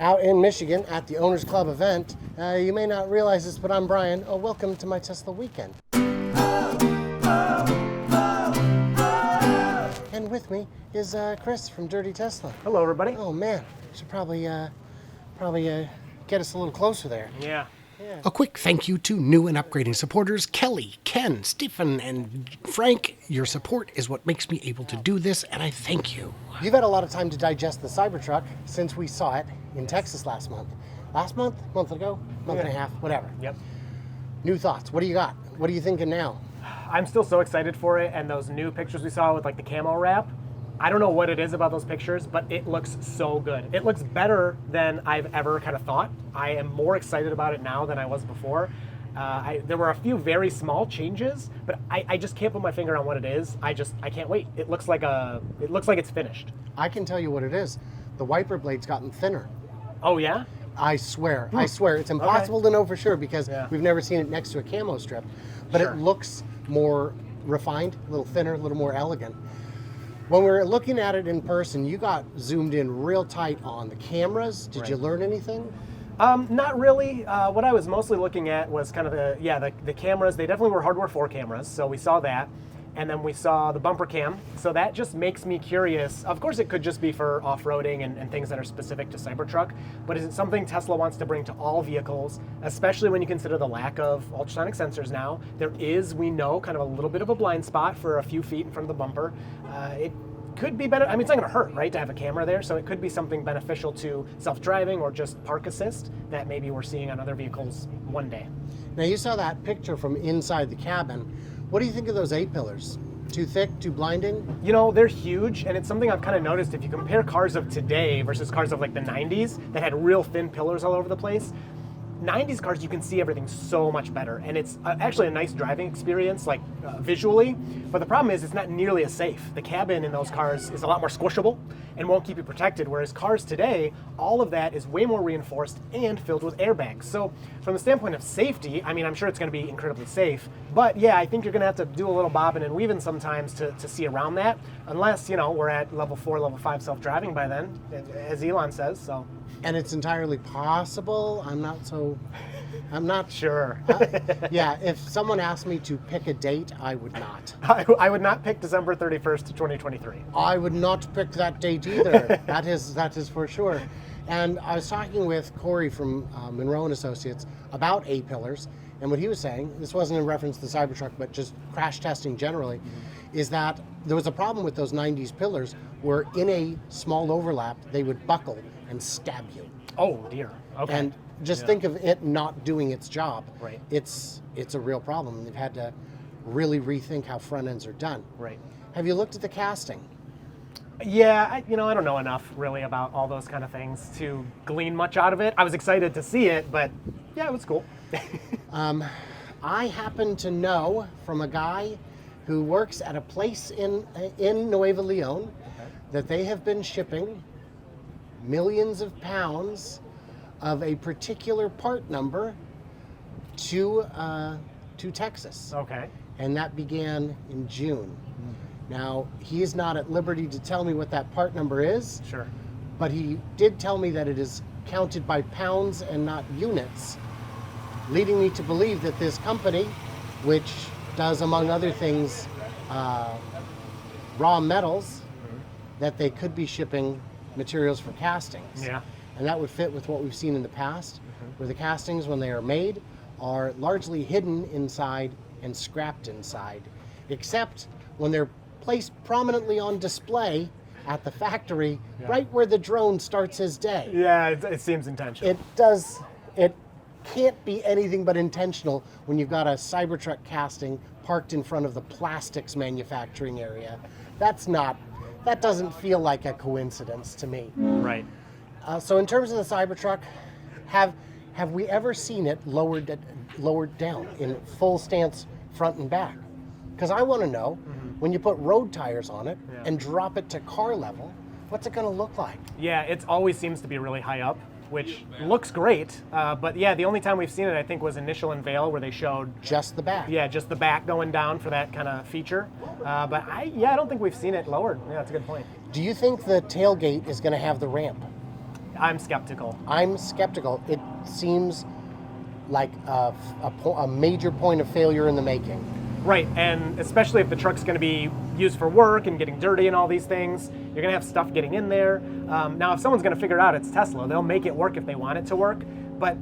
Out in Michigan at the Owners Club event. You may not realize this, but I'm Brian. Welcome to my Tesla weekend. And with me is Chris from Dirty Tesla. Hello, everybody. Oh man, should probably get us a little closer there. Yeah. A quick thank you to new and upgrading supporters, Kelly, Ken, Stephen, and Frank. Your support is what makes me able to do this, and I thank you. You've had a lot of time to digest the Cybertruck since we saw it in Texas last month. Month ago, month and a half, whatever. Yep. New thoughts. What do you got? What are you thinking now? I'm still so excited for it, and those new pictures we saw with like the camo wrap. I don't know what it is about those pictures, but it looks so good. It looks better than I've ever kind of thought. I am more excited about it now than I was before. There were a few very small changes, but I just can't put my finger on what it is. I can't wait. It looks like it's finished. I can tell you what it is. The wiper blade's gotten thinner. Oh yeah? I swear. It's impossible to know for sure because we've never seen it next to a camo strip, but it looks more refined, a little thinner, a little more elegant. When we were looking at it in person, you got zoomed in real tight on the cameras. Did you learn anything? Not really. What I was mostly looking at was kind of the cameras. They definitely were hardware 4 cameras, so we saw that. And then we saw the bumper cam. So that just makes me curious. Of course, it could just be for off-roading and things that are specific to Cybertruck, but is it something Tesla wants to bring to all vehicles, especially when you consider the lack of ultrasonic sensors now? There is, we know, kind of a little bit of a blind spot for a few feet in front of the bumper. It could be better. I mean, it's not going to hurt, right, to have a camera there, so it could be something beneficial to self-driving or just park assist that maybe we're seeing on other vehicles one day. Now, you saw that picture from inside the cabin. What do you think of those A-pillars? Too thick, too blinding? You know, they're huge, and it's something I've kind of noticed. If you compare cars of today versus cars of like the 90s that had real thin pillars all over the place, 90s cars, you can see everything so much better, and it's actually a nice driving experience, like visually, but the problem is it's not nearly as safe. The cabin in those cars is a lot more squishable and won't keep you protected, whereas cars today, all of that is way more reinforced and filled with airbags. So from the standpoint of safety, I mean, I'm sure it's going to be incredibly safe, but yeah, I think you're going to have to do a little bobbing and weaving sometimes to see around that, unless, you know, we're at level 4, level 5 self-driving by then, as Elon says, so. And it's entirely possible. I'm not sure. Yeah, if someone asked me to pick a date, I would not. I would not pick December 31st, 2023. I would not pick that date either. That is for sure. And I was talking with Corey from Monroe and Associates about A-pillars, and what he was saying, this wasn't in reference to the Cybertruck, but just crash testing generally, is that there was a problem with those 90s pillars where in a small overlap, they would buckle and stab you. Oh dear. Okay. And just think of it not doing its job. Right. It's a real problem. They've had to really rethink how front ends are done. Right. Have you looked at the casting? Yeah, I don't know enough really about all those kind of things to glean much out of it. I was excited to see it, but yeah, it was cool. I happen to know from a guy who works at a place in Nuevo Leon that they have been shipping millions of pounds of a particular part number to Texas. Okay. And that began in June. Now, he is not at liberty to tell me what that part number is. Sure. But he did tell me that it is counted by pounds and not units, leading me to believe that this company, which does, among other things, raw metals, that they could be shipping materials for castings. Yeah. And that would fit with what we've seen in the past, where the castings, when they are made, are largely hidden inside and scrapped inside, except when they're placed prominently on display at the factory, right where the drone starts his day. Yeah, it seems intentional. It can't be anything but intentional when you've got a Cybertruck casting parked in front of the plastics manufacturing area. That doesn't feel like a coincidence to me. Right. So in terms of the Cybertruck, have we ever seen it lowered down in full stance front and back? Because I want to know, when you put road tires on it and drop it to car level, what's it going to look like? Yeah, it always seems to be really high up, which looks great. But yeah, the only time we've seen it, I think, was Initial Unveil, where they showed just the back. Yeah, just the back going down for that kind of feature. But I don't think we've seen it lowered. Yeah, that's a good point. Do you think the tailgate is going to have the ramp? I'm skeptical. I'm skeptical. It seems like a major point of failure in the making. Right, and especially if the truck's going to be used for work and getting dirty and all these things, you're going to have stuff getting in there. Now, if someone's going to figure it out, it's Tesla. They'll make it work if they want it to work. But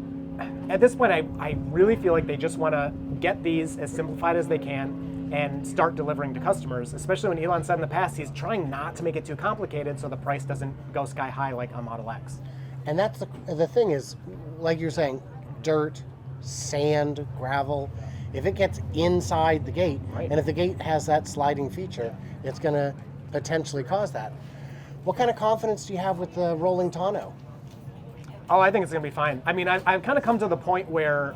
at this point, I really feel like they just want to get these as simplified as they can and start delivering to customers, especially when Elon said in the past he's trying not to make it too complicated so the price doesn't go sky high like on Model X. And that's the thing is, like you're saying, dirt, sand, gravel, if it gets inside the gate, Right. and if the gate has that sliding feature, it's going to potentially cause that. What kind of confidence do you have with the rolling tonneau? Oh, I think it's going to be fine. I mean, I've kind of come to the point where,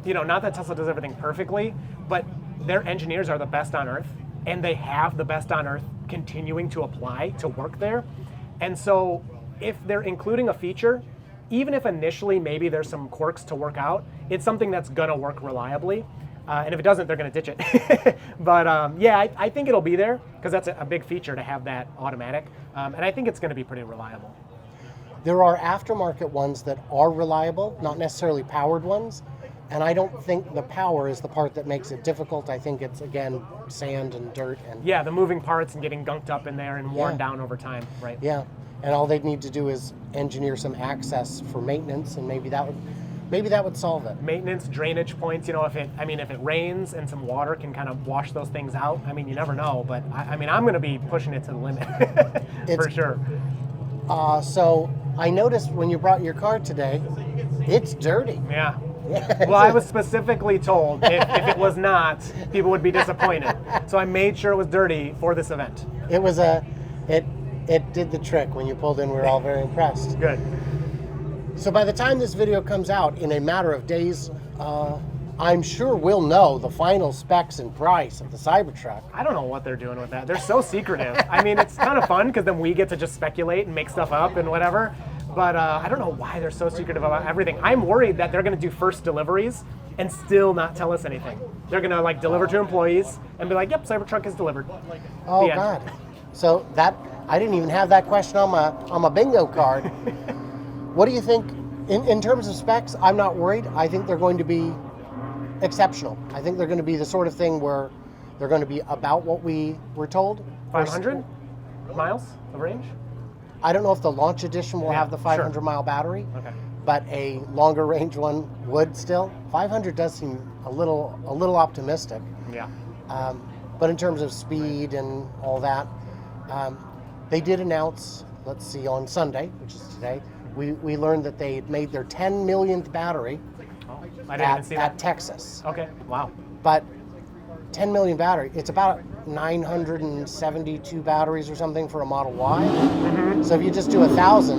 not that Tesla does everything perfectly, but their engineers are the best on earth, and they have the best on earth continuing to apply to work there. And so if they're including a feature, even if initially maybe there's some quirks to work out, it's something that's going to work reliably. And if it doesn't, they're going to ditch it. But I think it'll be there because that's a big feature to have that automatic. And I think it's going to be pretty reliable. There are aftermarket ones that are reliable, not necessarily powered ones. And I don't think the power is the part that makes it difficult. I think it's, again, sand and dirt. And Yeah, the moving parts and getting gunked up in there and worn Yeah. down over time, right? Yeah, and all they'd need to do is engineer some access for maintenance, and maybe that would solve it. Maintenance, drainage points, if it rains and some water can kind of wash those things out, you never know, but I'm going to be pushing it to the limit for sure. So I noticed when you brought your car today, it's dirty. Yeah. Well, I was specifically told if it was not, people would be disappointed. So I made sure it was dirty for this event. It did the trick. When you pulled in, we were all very impressed. Good. So by the time this video comes out, in a matter of days, I'm sure we'll know the final specs and price of the Cybertruck. I don't know what they're doing with that. They're so secretive. It's kind of fun because then we get to just speculate and make stuff up and whatever. But I don't know why they're so secretive about everything. I'm worried that they're going to do first deliveries and still not tell us anything. They're going to deliver to employees and be like, "Yep, Cybertruck is delivered." Oh The end. God! So I didn't even have that question on my bingo card. What do you think in terms of specs? I'm not worried. I think they're going to be exceptional. I think they're going to be the sort of thing where they're going to be about what we were told. 500 miles of range? I don't know if the launch edition will Yeah, have the 500 mile battery, Okay. but a longer range one would still. 500 does seem a little optimistic. Yeah. But in terms of speed and all that, they did announce, let's see, on Sunday, which is today, we learned that they had made their 10 millionth battery Oh, I didn't even see that. at Texas. Okay. Wow. But 10 million battery, it's about 972 batteries or something for a Model Y. Mm-hmm. So if you just do 1,000,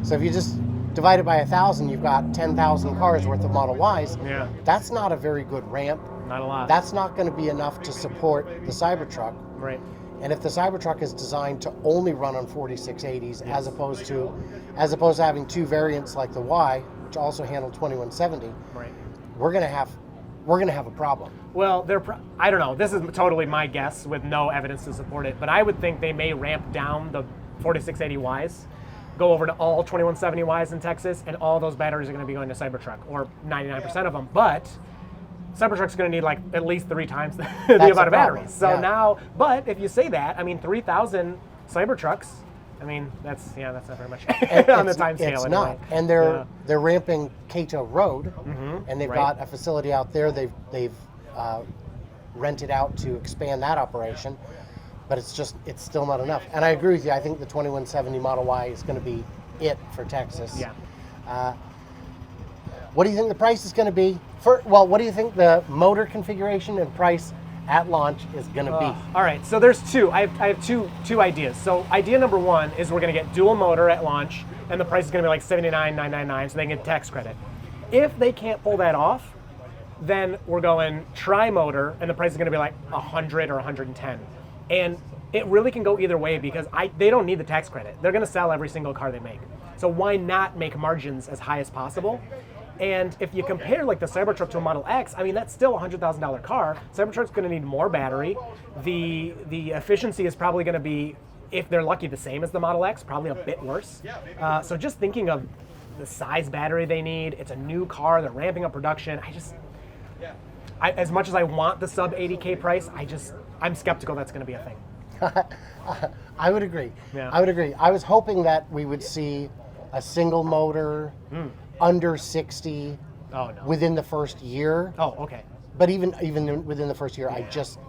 so if you just divide it by 1,000, you've got 10,000 cars worth of Model Ys. Yeah. That's not a very good ramp. Not a lot. That's not going to be enough to support the Cybertruck. Right. And if the Cybertruck is designed to only run on 4680s, as opposed to having two variants like the Y, which also handle 2170, Right. we're gonna have a problem. Well, I don't know. This is totally my guess with no evidence to support it, but I would think they may ramp down the 4680Ys, go over to all 2170Ys in Texas, and all those batteries are going to be going to Cybertruck, or 99% of them. But Cybertruck's going to need at least 3 times the amount of problem. batteries. So Yeah. now, but if you say that, 3,000 Cybertrucks, that's not very much on the time scale. It's anyway. not, and they're ramping Cato Road, and they've right. got a facility out there. They've rented out to expand that operation, but it's still not enough. And I agree with you. I think the 2170 Model Y is going to be it for Texas. Yeah. What do you think the price is going to be? What do you think the motor configuration and price at launch is going to be? All right, so there's two. I have two ideas. So idea number one is we're going to get dual motor at launch, and the price is going to be like $79,999, so they can get tax credit. If they can't pull that off, then we're going tri-motor, and the price is going to be like $100 or $110. And it really can go either way because they don't need the tax credit. They're going to sell every single car they make. So why not make margins as high as possible? And if you compare the Cybertruck to a Model X, that's still a $100,000 car. Cybertruck's going to need more battery. The efficiency is probably going to be if they're lucky, the same as the Model X, probably a bit worse. So just thinking of the size battery they need, it's a new car, they're ramping up production. As much as I want the sub 80K price, I'm skeptical that's going to be a thing. I would agree. Yeah. I would agree. I was hoping that we would see a single motor under 60 Oh no. within the first year. Oh, okay. But even within the first year, I just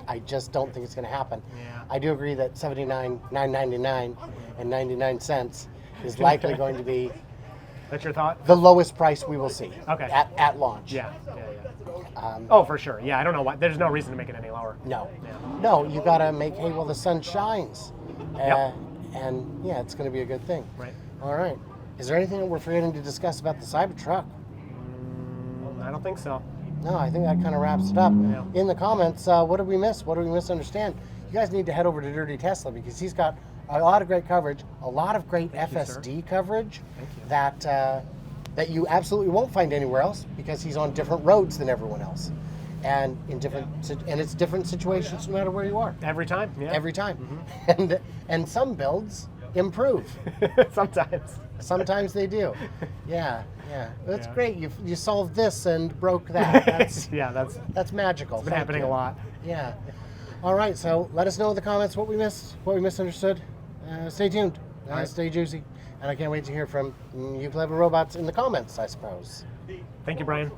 don't think it's going to happen. Yeah. I do agree that $79,999 and 99 cents is likely going to be That's your thought? the lowest price we will see Okay. at launch. Yeah. Oh, for sure. Yeah, I don't know why. There's no reason to make it any lower. No, Yeah. no, you got to make hay while the sun shines, Yep. and yeah, it's going to be a good thing. Right. All right. Is there anything that we're forgetting to discuss about the Cybertruck? I don't think so. No, I think that kind of wraps it up. Yeah. In the comments, what did we miss? What did we misunderstand? You guys need to head over to Dirty Tesla because he's got a lot of great coverage, a lot of great FSD coverage that you absolutely won't find anywhere else because he's on different roads than everyone else, and it's different situations no matter where you are. Every time? Yeah. Every time, and some builds improve. Sometimes. Sometimes they do. Yeah. That's Yeah. great. You solved this and broke that. That's Yeah, that's magical. it's been happening a lot. Yeah. All right. So let us know in the comments what we missed, what we misunderstood. Stay tuned. right. Stay juicy. And I can't wait to hear from you clever robots in the comments, I suppose. Thank you, Brian.